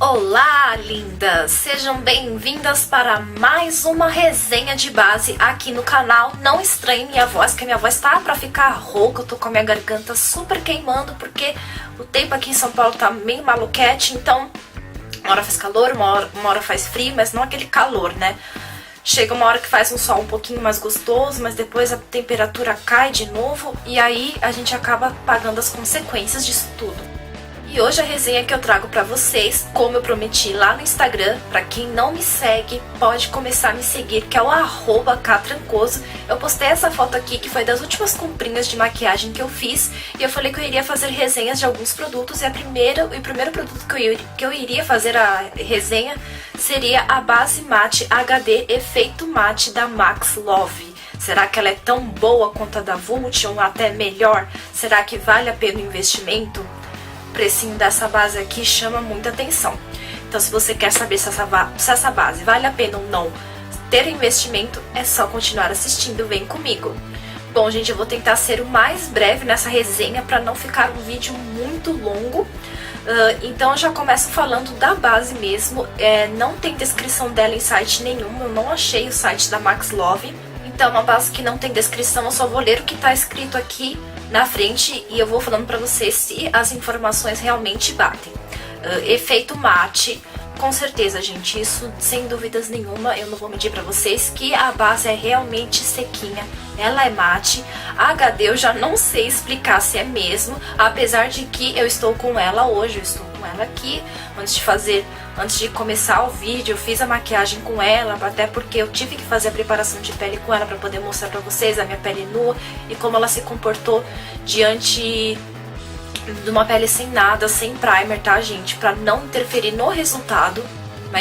Olá, lindas! Sejam bem-vindas para mais uma resenha de base aqui no canal. Não estranhe minha voz, que a minha voz tá pra ficar rouca. Eu tô com a minha garganta super queimando, porque o tempo aqui em São Paulo tá meio maluquete. Então, uma hora faz calor, uma hora faz frio, mas não aquele calor, né? Chega uma hora que faz um sol um pouquinho mais gostoso, mas depois a temperatura cai de novo e aí a gente acaba pagando as consequências disso tudo. E hoje a resenha que eu trago pra vocês, como eu prometi lá no Instagram, pra quem não me segue, pode começar a me seguir, que é o @catrancoso. Eu postei essa foto aqui, que foi das últimas comprinhas de maquiagem que eu fiz, e eu falei que eu iria fazer resenhas de alguns produtos, e o primeiro produto que eu iria fazer a resenha seria a base mate HD Efeito Mate da Max Love. Será que ela é tão boa quanto a da Vult, ou até melhor? Será que vale a pena o investimento? O precinho dessa base aqui chama muita atenção. Então, se você quer saber se essa base vale a pena ou não ter investimento, é só continuar assistindo, vem comigo. Bom, gente, eu vou tentar ser o mais breve nessa resenha para não ficar um vídeo muito longo. Então eu já começo falando da base mesmo. Não tem descrição dela em site nenhum, eu não achei o site da Max Love. Então, uma base que não tem descrição, eu só vou ler o que está escrito aqui na frente e eu vou falando pra vocês se as informações realmente batem. Efeito mate, com certeza, gente, isso sem dúvidas nenhuma, eu não vou mentir pra vocês que a base é realmente sequinha, ela é mate. A HD eu já não sei explicar se é mesmo, apesar de que eu estou com ela hoje, eu estou com ela aqui. Antes de começar o vídeo, eu fiz a maquiagem com ela, até porque eu tive que fazer a preparação de pele com ela para poder mostrar pra vocês a minha pele nua e como ela se comportou diante de uma pele sem nada, sem primer, tá, gente? Pra não interferir no resultado.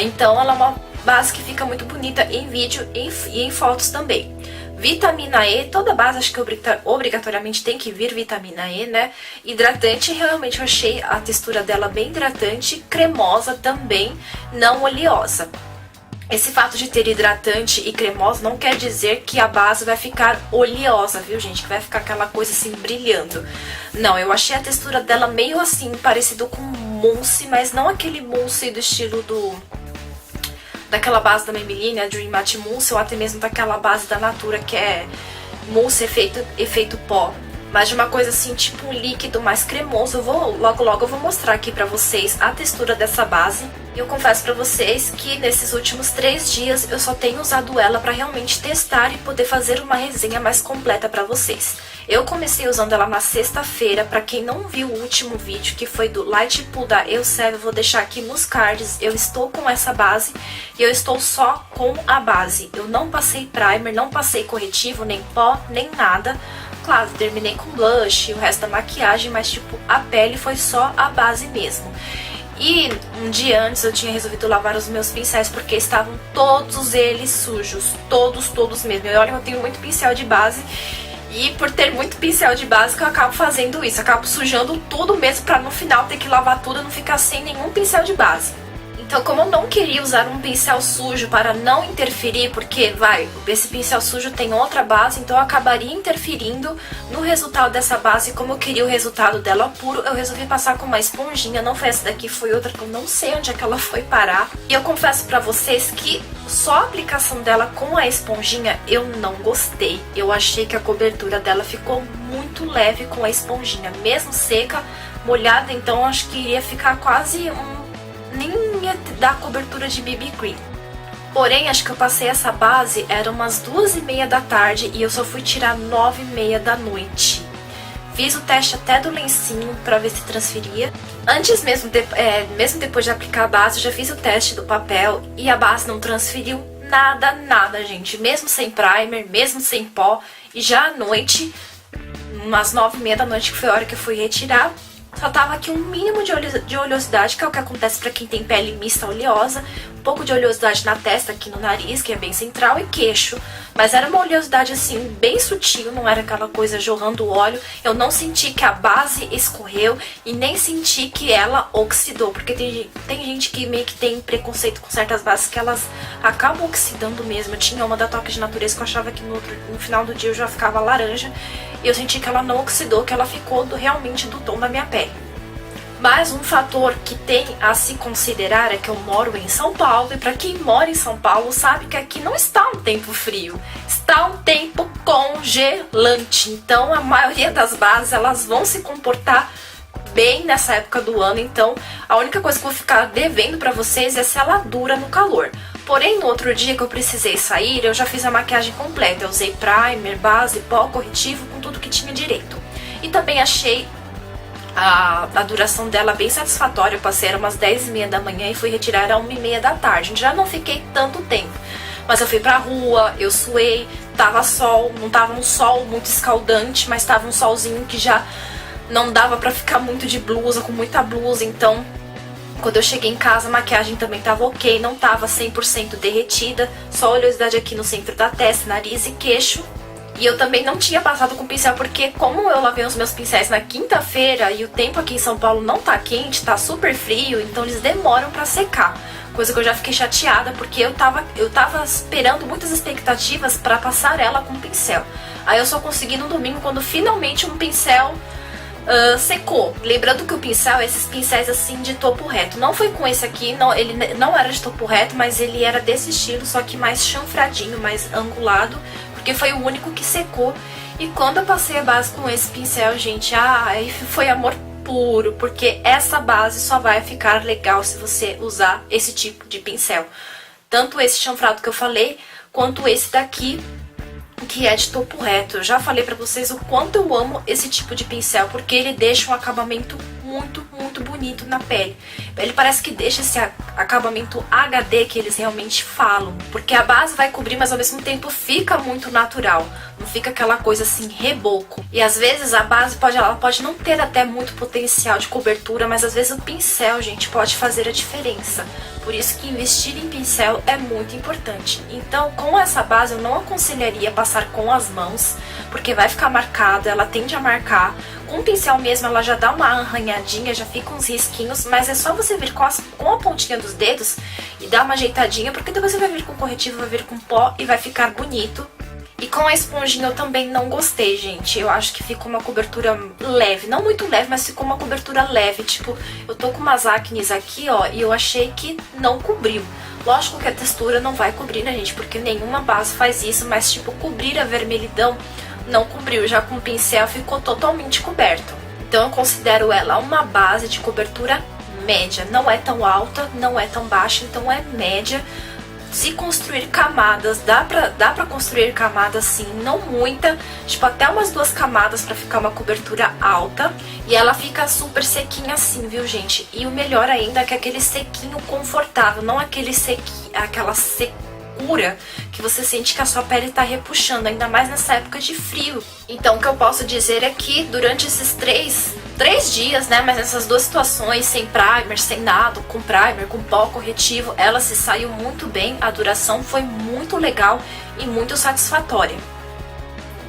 Então ela é uma base que fica muito bonita em vídeo e em fotos também. Vitamina E, toda base acho que obrigatoriamente tem que vir vitamina E, né? Hidratante, realmente eu achei a textura dela bem hidratante, cremosa também, não oleosa. Esse fato de ter hidratante e cremosa não quer dizer que a base vai ficar oleosa, viu, gente? Que vai ficar aquela coisa assim brilhando. Não, eu achei a textura dela meio assim, parecido com mousse, mas não aquele mousse do estilo daquela base da Maybelline, a Dream Matte Mousse, ou até mesmo daquela base da Natura que é mousse efeito pó, mas de uma coisa assim, tipo um líquido mais cremoso. Logo eu vou mostrar aqui pra vocês a textura dessa base. E eu confesso pra vocês que nesses últimos 3 dias eu só tenho usado ela pra realmente testar e poder fazer uma resenha mais completa pra vocês. Eu comecei usando ela na sexta-feira. Pra quem não viu o último vídeo, que foi do Light Pool da Elseve, eu vou deixar aqui nos cards. Eu estou com essa base e eu estou só com a base. Eu não passei primer, não passei corretivo, nem pó, nem nada. Claro, terminei com blush e o resto da maquiagem, mas tipo, a pele foi só a base mesmo. E um dia antes eu tinha resolvido lavar os meus pincéis porque estavam todos eles sujos, todos mesmo. E olha, eu tenho muito pincel de base e por ter muito pincel de base que eu acabo fazendo isso, acabo sujando tudo mesmo pra no final ter que lavar tudo e não ficar sem nenhum pincel de base. Então, como eu não queria usar um pincel sujo para não interferir, porque esse pincel sujo tem outra base, então eu acabaria interferindo no resultado dessa base. Como eu queria o resultado dela puro, eu resolvi passar com uma esponjinha. Não foi essa daqui, foi outra que eu não sei onde é que ela foi parar. E eu confesso pra vocês que só a aplicação dela com a esponjinha eu não gostei. Eu achei que a cobertura dela ficou muito leve com a esponjinha, mesmo seca, molhada, então acho que iria ficar quase nem ia dar cobertura de BB Cream. Porém, acho que eu passei essa base, era umas 2h30 da tarde e eu só fui tirar 9h30 da noite. Fiz o teste até do lencinho pra ver se transferia. Antes mesmo depois de aplicar a base, eu já fiz o teste do papel e a base não transferiu nada, gente. Mesmo sem primer, mesmo sem pó. E já à noite, umas 9h30 da noite, que foi a hora que eu fui retirar, só tava aqui um mínimo de oleosidade, que é o que acontece pra quem tem pele mista oleosa. Um pouco de oleosidade na testa, aqui no nariz, que é bem central, e queixo. Mas era uma oleosidade assim, bem sutil, não era aquela coisa jorrando óleo. Eu não senti que a base escorreu e nem senti que ela oxidou. Porque tem gente que meio que tem preconceito com certas bases que elas acabam oxidando mesmo. Eu tinha uma da Toque de Natureza que eu achava que no final do dia eu já ficava laranja. E eu senti que ela não oxidou, que ela ficou realmente do tom da minha pele. Mas um fator que tem a se considerar é que eu moro em São Paulo, e para quem mora em São Paulo sabe que aqui não está um tempo frio, está um tempo congelante. Então a maioria das bases elas vão se comportar bem nessa época do ano. Então a única coisa que eu vou ficar devendo para vocês é se ela dura no calor. Porém, no outro dia que eu precisei sair, eu já fiz a maquiagem completa. Eu usei primer, base, pó, corretivo, com tudo que tinha direito. E também achei a duração dela bem satisfatória. Eu passei, era umas 10h30 da manhã e fui retirar às 1h30 da tarde. Já não fiquei tanto tempo. Mas eu fui pra rua, eu suei, tava sol, não tava um sol muito escaldante, mas tava um solzinho que já não dava pra ficar muito de blusa, com muita blusa. Então, quando eu cheguei em casa, a maquiagem também tava ok, não tava 100% derretida, só oleosidade aqui no centro da testa, nariz e queixo. E eu também não tinha passado com pincel, porque como eu lavei os meus pincéis na quinta-feira e o tempo aqui em São Paulo não tá quente, tá super frio, então eles demoram pra secar. Coisa que eu já fiquei chateada, porque eu tava esperando muitas expectativas pra passar ela com pincel. Aí eu só consegui no domingo, quando finalmente um pincel secou. Lembrando que o pincel é esses pincéis assim de topo reto. Não foi com esse aqui, não, ele não era de topo reto, mas ele era desse estilo, só que mais chanfradinho, mais angulado, porque foi o único que secou. E quando eu passei a base com esse pincel, gente, aí foi amor puro, porque essa base só vai ficar legal se você usar esse tipo de pincel. Tanto esse chanfrado que eu falei, quanto esse daqui, que é de topo reto. Eu já falei pra vocês o quanto eu amo esse tipo de pincel, porque ele deixa um acabamento muito, muito bonito na pele. Ele parece que deixa esse acabamento HD que eles realmente falam, porque a base vai cobrir, mas ao mesmo tempo fica muito natural. Não fica aquela coisa assim, reboco. E às vezes a base ela pode não ter até muito potencial de cobertura, mas às vezes o pincel, gente, pode fazer a diferença. Por isso que investir em pincel é muito importante. Então, com essa base eu não aconselharia passar com as mãos, porque vai ficar marcado, ela tende a marcar. Com o pincel mesmo ela já dá uma arranhadinha, já fica uns risquinhos, mas é só você vir com a pontinha dos dedos e dar uma ajeitadinha, porque depois você vai vir com corretivo, vai vir com pó e vai ficar bonito. E com a esponjinha eu também não gostei, gente. Eu acho que ficou uma cobertura leve. Não muito leve, mas ficou uma cobertura leve. Tipo, eu tô com umas acnes aqui, ó, e eu achei que não cobriu. Lógico que a textura não vai cobrir, né, gente? Porque nenhuma base faz isso, mas, tipo, cobrir a vermelhidão não cobriu. Já com o pincel ficou totalmente coberto. Então eu considero ela uma base de cobertura média. Não é tão alta, não é tão baixa, então é média. Se construir camadas, dá pra construir camadas sim, não muita, tipo até umas 2 camadas pra ficar uma cobertura alta. E ela fica super sequinha assim, viu, gente? E o melhor ainda é que é aquele sequinho confortável, não aquela secura que você sente que a sua pele tá repuxando, ainda mais nessa época de frio. Então o que eu posso dizer é que durante esses 3 dias, né, mas nessas 2 situações, sem primer, sem nada, com primer, com pó, corretivo, ela se saiu muito bem, a duração foi muito legal e muito satisfatória.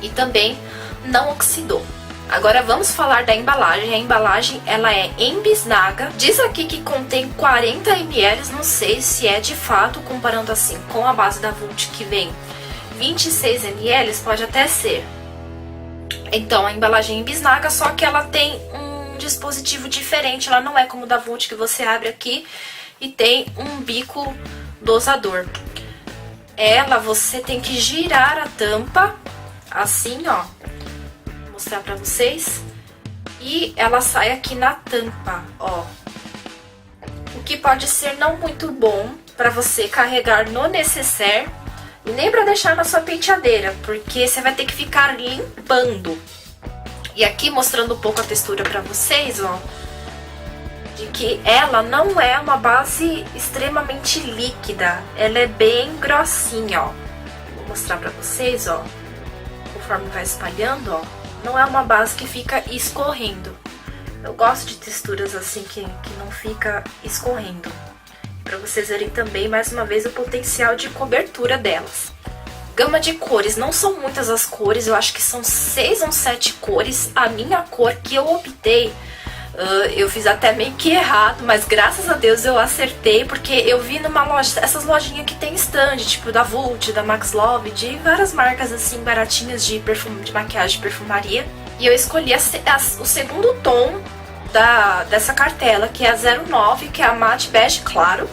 E também não oxidou. Agora vamos falar da embalagem. A embalagem ela é em bisnaga. Diz aqui que contém 40 ml, não sei se é de fato, comparando assim com a base da Vult que vem 26 ml, pode até ser. Então a embalagem é em bisnaga, só que ela tem um dispositivo diferente. Ela não é como o da Vult que você abre aqui e tem um bico dosador. Ela você tem que girar a tampa assim, ó. Mostrar pra vocês, e ela sai aqui na tampa, ó, o que pode ser não muito bom pra você carregar no necessaire e nem pra deixar na sua penteadeira, porque você vai ter que ficar limpando. E aqui mostrando um pouco a textura pra vocês, ó, de que ela não é uma base extremamente líquida, ela é bem grossinha, ó. Vou mostrar pra vocês, ó, conforme vai espalhando, ó. Não é uma base que fica escorrendo. Eu gosto de texturas assim que não fica escorrendo. Pra vocês verem também, mais uma vez, o potencial de cobertura delas. Gama de cores. Não são muitas as cores, eu acho que são 6 ou 7 cores. A minha cor que eu optei, eu fiz até meio que errado, mas graças a Deus eu acertei, porque eu vi numa loja, essas lojinhas que tem stand, tipo da Vult, da Max Love, de várias marcas assim baratinhas de perfume, de maquiagem, de perfumaria, e eu escolhi o segundo tom dessa cartela, que é a 09, que é a Matte Bege Claro.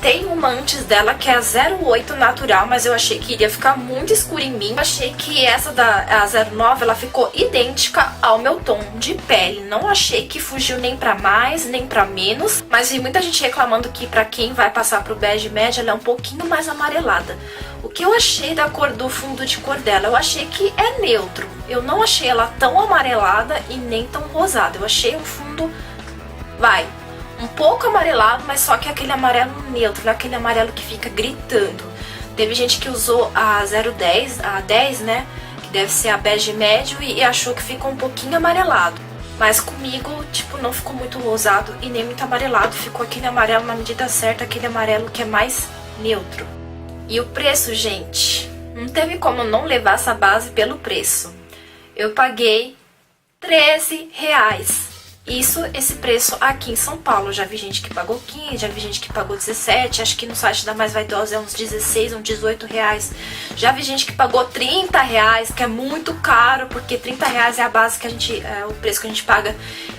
Tem uma antes dela que é a 08 natural, mas eu achei que iria ficar muito escura em mim. Eu achei que essa a 09 ela ficou idêntica ao meu tom de pele. Não achei que fugiu nem pra mais, nem pra menos. Mas vi muita gente reclamando que pra quem vai passar pro bege médio, ela é um pouquinho mais amarelada. O que eu achei da cor do fundo de cor dela? Eu achei que é neutro. Eu não achei ela tão amarelada e nem tão rosada. Eu achei um fundo, um pouco amarelado, mas só que aquele amarelo neutro, não é aquele amarelo que fica gritando. Teve gente que usou a 010, a 10, né, que deve ser a bege médio, e achou que ficou um pouquinho amarelado. Mas comigo, tipo, não ficou muito rosado e nem muito amarelado. Ficou aquele amarelo na medida certa, aquele amarelo que é mais neutro. E o preço, gente, não teve como não levar essa base pelo preço. Eu paguei R$13. Esse preço aqui em São Paulo. Já vi gente que pagou 15, já vi gente que pagou 17, acho que no site da Mais Vaidosa é uns 16, uns 18 reais. Já vi gente que pagou 30 reais, que é muito caro, porque 30 reais é a base que a gente, o preço que a gente paga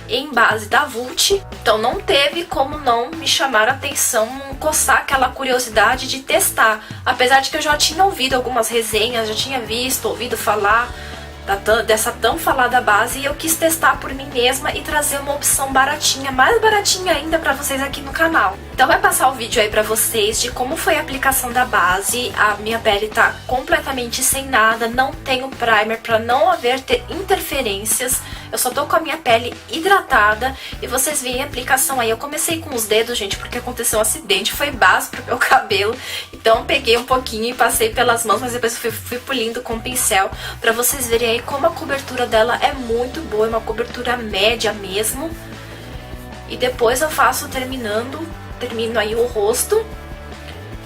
em base da Vult. Então não teve como não me chamar a atenção, coçar aquela curiosidade de testar. Apesar de que eu já tinha ouvido algumas resenhas, já tinha visto, ouvido falar dessa tão falada base, e eu quis testar por mim mesma e trazer uma opção baratinha, mais baratinha ainda pra vocês aqui no canal. Então vai passar o vídeo aí pra vocês de como foi a aplicação da base. A minha pele tá completamente sem nada, não tenho primer pra não haver interferências. Eu só tô com a minha pele hidratada e vocês veem a aplicação aí. Eu comecei com os dedos, gente, porque aconteceu um acidente, foi base pro meu cabelo. Então eu peguei um pouquinho e passei pelas mãos, mas depois fui polindo com o pincel pra vocês verem aí como a cobertura dela é muito boa, é uma cobertura média mesmo. E depois eu faço termino aí o rosto.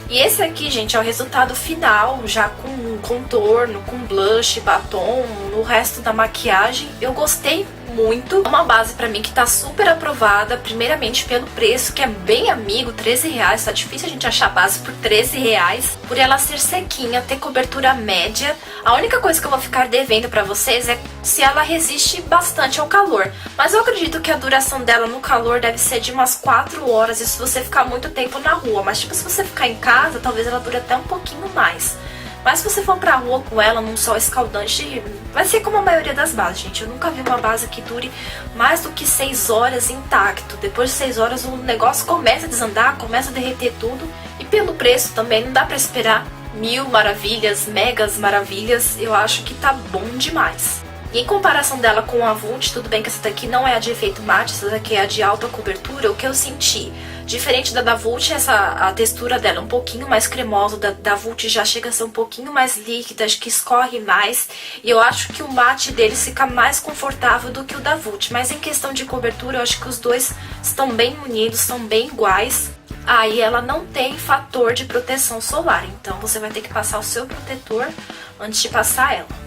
E esse aqui, gente, é o resultado final, já com contorno, com blush, batom, no resto da maquiagem. Eu gostei muito. É uma base pra mim que tá super aprovada, primeiramente pelo preço, que é bem amigo, R$13. Tá difícil a gente achar base por R$13. Por ela ser sequinha, ter cobertura média. A única coisa que eu vou ficar devendo pra vocês é se ela resiste bastante ao calor. Mas eu acredito que a duração dela no calor deve ser de umas 4 horas, e se você ficar muito tempo na rua. Mas tipo, se você ficar em casa, talvez ela dure até um pouquinho mais. Mas se você for pra rua com ela num sol escaldante, vai ser como a maioria das bases, gente. Eu nunca vi uma base que dure mais do que 6 horas intacto. Depois de 6 horas o negócio começa a desandar, começa a derreter tudo. E pelo preço também não dá pra esperar mil maravilhas, megas maravilhas. Eu acho que tá bom demais. E em comparação dela com a Vult, tudo bem que essa daqui não é a de efeito mate, essa daqui é a de alta cobertura. O que eu senti, diferente da Vult, a textura dela é um pouquinho mais cremosa, da Vult já chega a ser um pouquinho mais líquida, acho que escorre mais. E eu acho que o mate deles fica mais confortável do que o da Vult. Mas em questão de cobertura, eu acho que os dois estão bem unidos, são bem iguais. E ela não tem fator de proteção solar, então você vai ter que passar o seu protetor antes de passar ela.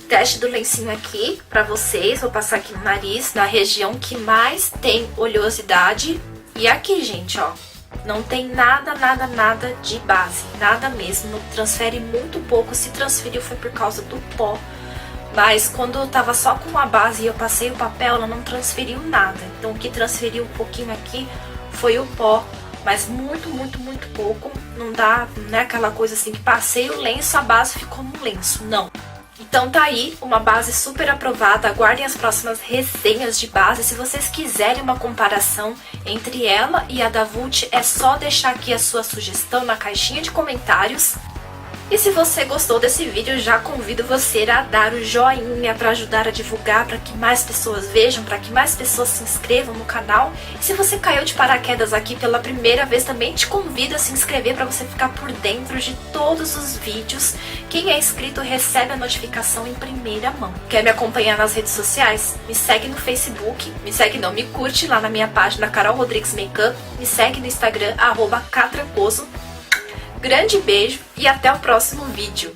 Teste do lencinho aqui pra vocês, vou passar aqui no nariz, na região que mais tem oleosidade. E aqui, gente, ó, não tem nada de base, nada mesmo, não transfere muito pouco. Se transferiu foi por causa do pó, mas quando eu tava só com a base e eu passei o papel, ela não transferiu nada. Então o que transferiu um pouquinho aqui foi o pó, mas muito pouco. Não dá, né, aquela coisa assim que passei o lenço, a base ficou no lenço, não. Então tá aí, uma base super aprovada. Aguardem as próximas resenhas de base. Se vocês quiserem uma comparação entre ela e a da Vult, é só deixar aqui a sua sugestão na caixinha de comentários. E se você gostou desse vídeo, já convido você a dar o joinha para ajudar a divulgar, para que mais pessoas vejam, para que mais pessoas se inscrevam no canal. E se você caiu de paraquedas aqui pela primeira vez, também te convido a se inscrever para você ficar por dentro de todos os vídeos. Quem é inscrito recebe a notificação em primeira mão. Quer me acompanhar nas redes sociais? Me segue no Facebook, me curte lá na minha página Carol Rodrigues Makeup, me segue no Instagram @catrancoso. Grande beijo e até o próximo vídeo.